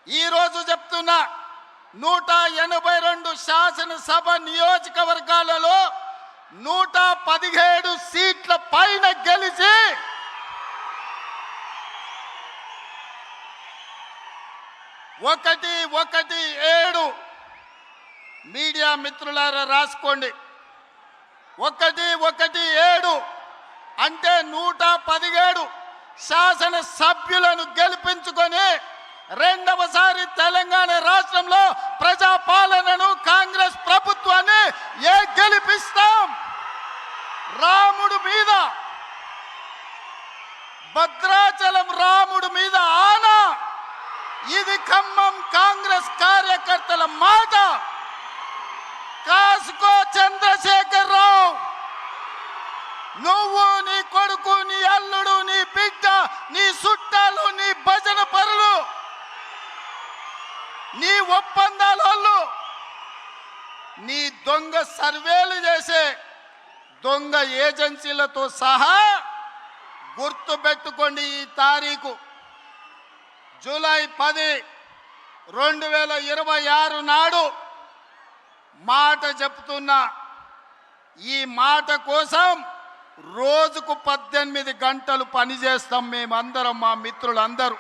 ఈరోజు చెప్తున్నా 182 శాసనసభ నియోజకవర్గాలలో 117 సీట్ల పైన గెలిచి ఒకటి 7 మీడియా మిత్రులారా రాసుకోండి. 117 అంటే 117 శాసన సభ్యులను గెలిపించుకొని రెండవసారి తెలంగాణ రాష్ట్రంలో ప్రజాపాలనను కాంగ్రెస్ ప్రభుత్వాన్ని గెలిపిస్తాం. రాముడు మీద, భద్రాచలం రాముడు మీద ఆనా. ఇది ఖమ్మం కాంగ్రెస్ కార్యకర్తల మాట. కాసుకో చంద్రశేఖర్ రావు, నువ్వు, నీ కొడుకు, నీ అల్లుడు, నీ బిడ్డ, నీ చుట్టాలు, నీ భజన పరులు, నీ ఒప్పందాలు, నీ దొంగ సర్వేలు చేసే దొంగ ఏజెన్సీలతో సహా గుర్తుపెట్టుకోండి. ఈ తారీఖు జూలై 10, 2026 నాడు మాట చెప్తున్నా. ఈ మాట కోసం రోజుకు 18 గంటలు పనిచేస్తాం మేమందరం, మా మిత్రులందరూ.